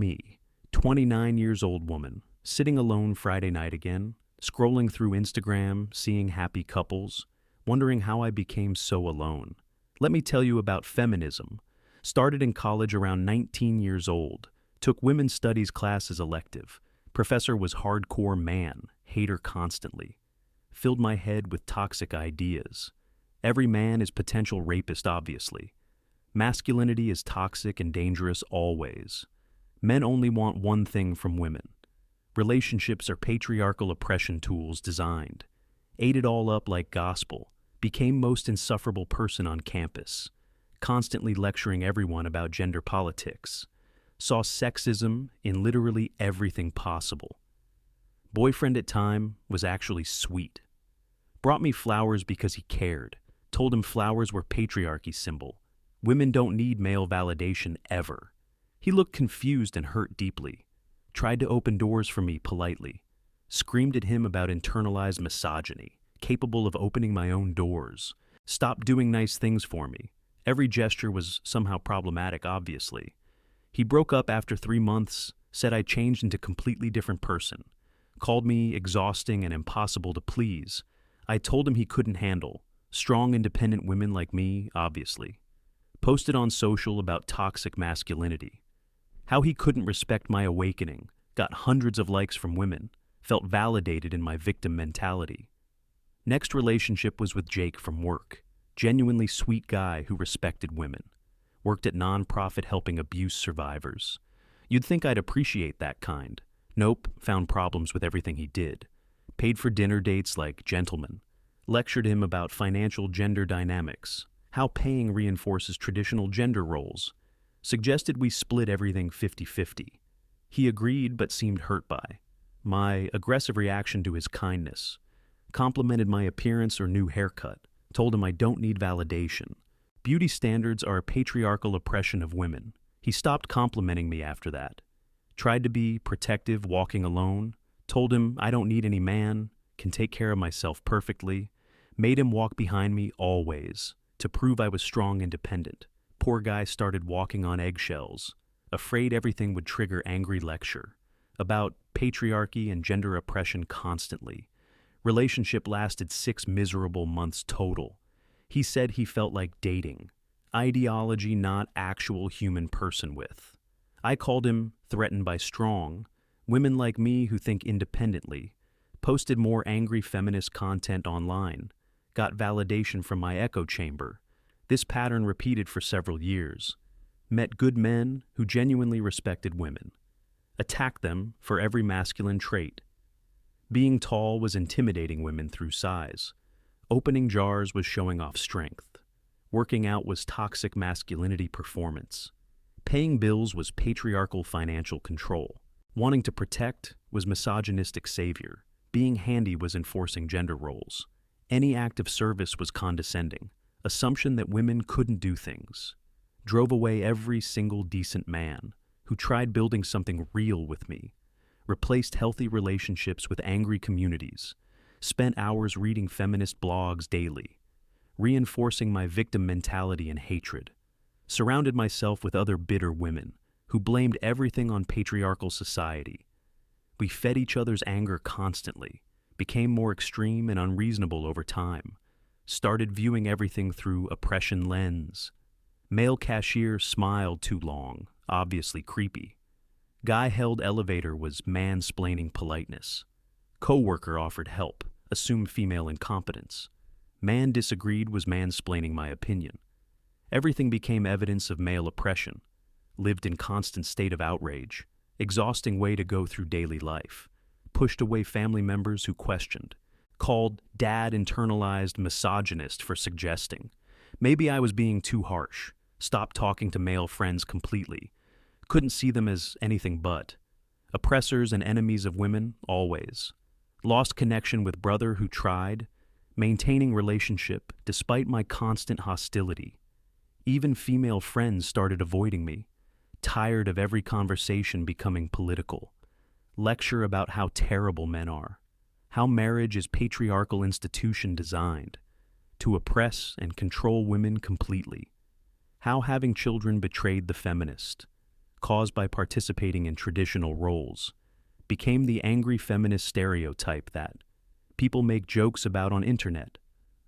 me, 29 years old woman, sitting alone Friday night again, scrolling through Instagram, seeing happy couples, wondering how I became so alone. Let me tell you about feminism. Started in college around 19 years old, took women's studies class as elective. Professor was hardcore man, hater constantly. Filled my head with toxic ideas. Every man is potential rapist, obviously. Masculinity is toxic and dangerous always. Men only want one thing from women. Relationships are patriarchal oppression tools designed. Ate it all up like gospel. Became most insufferable person on campus. Constantly lecturing everyone about gender politics. Saw sexism in literally everything possible. Boyfriend at time was actually sweet. Brought me flowers because he cared. Told him flowers were patriarchy symbol. Women don't need male validation ever. He looked confused and hurt deeply. Tried to open doors for me politely. Screamed at him about internalized misogyny, capable of opening my own doors. Stopped doing nice things for me. Every gesture was somehow problematic, obviously. He broke up after 3 months, said I changed into a completely different person. Called me exhausting and impossible to please. I told him he couldn't handle. Strong, independent women like me, obviously. Posted on social about toxic masculinity. How he couldn't respect my awakening. Got hundreds of likes from women. Felt validated in my victim mentality. Next relationship was with Jake from work. Genuinely sweet guy who respected women. Worked at non-profit helping abuse survivors. You'd think I'd appreciate that kind. Nope, found problems with everything he did. Paid for dinner dates like gentlemen. Lectured him about financial gender dynamics. How paying reinforces traditional gender roles. Suggested we split everything 50-50. He agreed but seemed hurt by my aggressive reaction to his kindness. Complimented my appearance or new haircut. Told him I don't need validation. Beauty standards are a patriarchal oppression of women. He stopped complimenting me after that. Tried to be protective, walking alone. Told him I don't need any man, can take care of myself perfectly. Made him walk behind me always, to prove I was strong, independent. Poor guy started walking on eggshells, afraid everything would trigger angry lecture. About patriarchy and gender oppression constantly. Relationship lasted 6 miserable months total. He said he felt like dating. Ideology not actual human person with. I called him threatened by strong. Women like me who think independently. Posted more angry feminist content online. Got validation from my echo chamber. This pattern repeated for several years. Met good men who genuinely respected women. Attacked them for every masculine trait. Being tall was intimidating women through size. Opening jars was showing off strength. Working out was toxic masculinity performance. Paying bills was patriarchal financial control. Wanting to protect was misogynistic savior. Being handy was enforcing gender roles. Any act of service was condescending. Assumption that women couldn't do things. Drove away every single decent man who tried building something real with me. Replaced healthy relationships with angry communities. Spent hours reading feminist blogs daily. Reinforcing my victim mentality and hatred. Surrounded myself with other bitter women who blamed everything on patriarchal society. We fed each other's anger constantly, became more extreme and unreasonable over time. Started viewing everything through oppression lens. Male cashier smiled too long, obviously creepy. Guy held elevator was mansplaining politeness. Coworker offered help, assumed female incompetence. Man disagreed was mansplaining my opinion. Everything became evidence of male oppression. Lived in constant state of outrage. Exhausting way to go through daily life. Pushed away family members who questioned. Called dad internalized misogynist for suggesting. Maybe I was being too harsh. Stopped talking to male friends completely. Couldn't see them as anything but. Oppressors and enemies of women, always. Lost connection with brother who tried. Maintaining relationship despite my constant hostility. Even female friends started avoiding me. Tired of every conversation becoming political. Lecture about how terrible men are. How marriage is patriarchal institution designed to oppress and control women completely. How having children betrayed the feminist. caused by participating in traditional roles, became the angry feminist stereotype that people make jokes about on internet.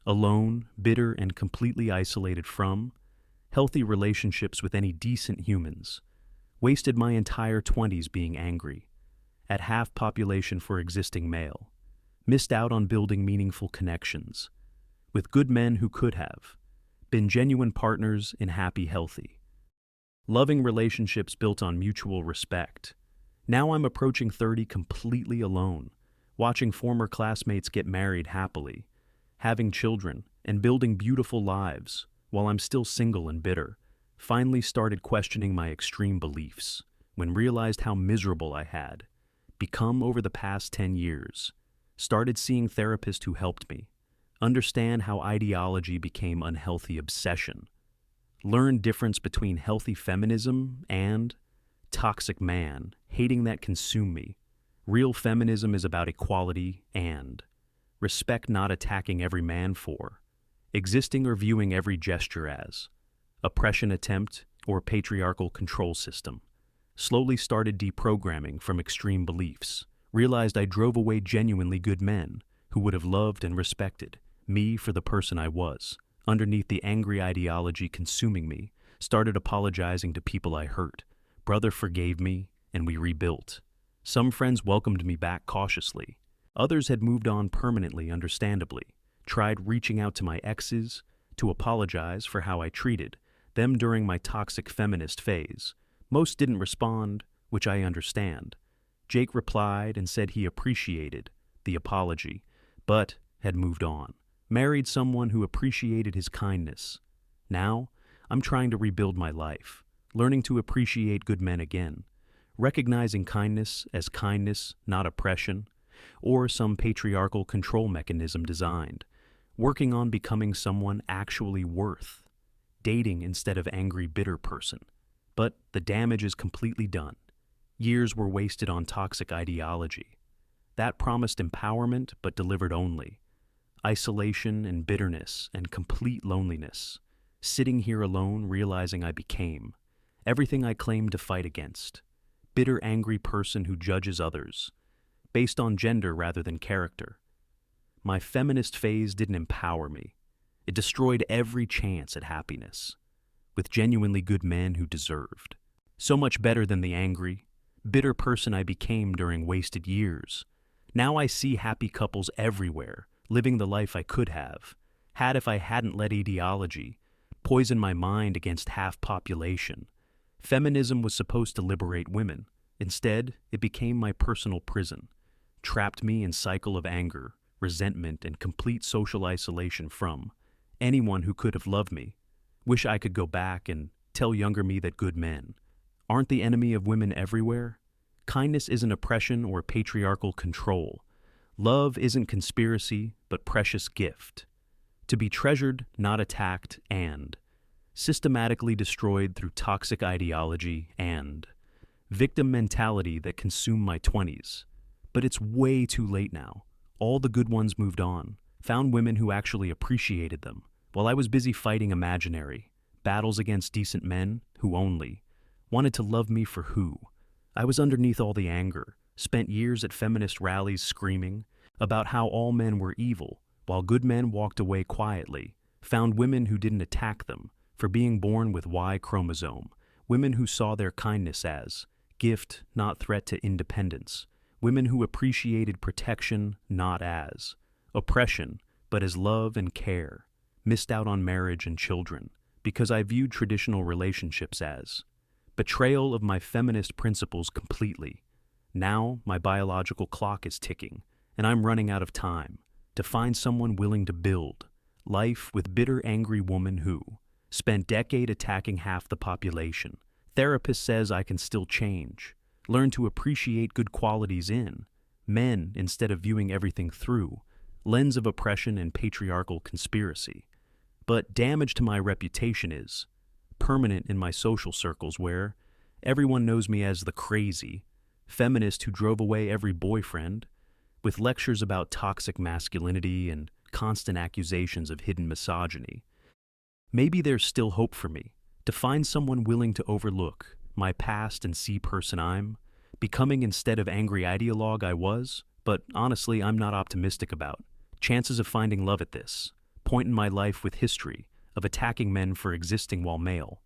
Alone, bitter, and completely isolated from healthy relationships with any decent humans. Wasted my entire 20s being angry. At half population for existing male. Missed out on building meaningful connections. With good men who could have. Been genuine partners in happy, healthy. Loving relationships built on mutual respect. Now I'm approaching 30 completely alone. Watching former classmates get married happily. Having children and building beautiful lives while I'm still single and bitter. Finally started questioning my extreme beliefs when realized how miserable I had become over the past 10 years. Started seeing therapists who helped me understand how ideology became unhealthy obsession. Learned difference between healthy feminism and toxic man, hating that consume me. Real feminism is about equality and respect, not attacking every man for existing or viewing every gesture as oppression attempt or patriarchal control system. Slowly started deprogramming from extreme beliefs. Realized I drove away genuinely good men who would have loved and respected me for the person I was. Underneath the angry ideology consuming me, started apologizing to people I hurt. Brother forgave me, and we rebuilt. Some friends welcomed me back cautiously. Others had moved on permanently, understandably. Tried reaching out to my exes to apologize for how I treated them during my toxic feminist phase. Most didn't respond, which I understand. Jake replied and said he appreciated the apology, but had moved on. Married someone who appreciated his kindness. Now, I'm trying to rebuild my life, learning to appreciate good men again, recognizing kindness as kindness, not oppression, or some patriarchal control mechanism designed, working on becoming someone actually worth, dating instead of angry, bitter person. But the damage is completely done. Years were wasted on toxic ideology. That promised empowerment but delivered only isolation and bitterness and complete loneliness. Sitting here alone, realizing I became everything I claimed to fight against. Bitter, angry person who judges others based on gender rather than character. My feminist phase didn't empower me. It destroyed every chance at happiness with genuinely good men who deserved. So much better than the angry, bitter person I became during wasted years. Now I see happy couples everywhere, living the life I could have, had if I hadn't let ideology poison my mind against half population. Feminism was supposed to liberate women. Instead, it became my personal prison, trapped me in cycle of anger, resentment, and complete social isolation from anyone who could have loved me. Wish I could go back and tell younger me that good men aren't the enemy of women everywhere. Kindness isn't oppression or patriarchal control. Love isn't conspiracy, but precious gift. To be treasured, not attacked, and systematically destroyed through toxic ideology and victim mentality that consumed my 20s. But it's way too late now. All the good ones moved on, found women who actually appreciated them, while I was busy fighting imaginary battles against decent men who only wanted to love me for who I was underneath all the anger. Spent years at feminist rallies screaming about how all men were evil, while good men walked away quietly. Found women who didn't attack them for being born with Y chromosome, women who saw their kindness as gift, not threat to independence, women who appreciated protection not as oppression, but as love and care. Missed out on marriage and children because I viewed traditional relationships as betrayal of my feminist principles completely. Now my biological clock is ticking, and I'm running out of time to find someone willing to build life with bitter, angry woman who spent decade attacking half the population. Therapist says I can still change, learn to appreciate good qualities in men instead of viewing everything through lens of oppression and patriarchal conspiracy. But damage to my reputation is permanent in my social circles where everyone knows me as the crazy feminist who drove away every boyfriend with lectures about toxic masculinity and constant accusations of hidden misogyny. Maybe there's still hope for me to find someone willing to overlook my past and see person I'm, becoming instead of angry ideologue I was, but honestly I'm not optimistic about. Chances of finding love at this, point in my life with history, of attacking men for existing while male.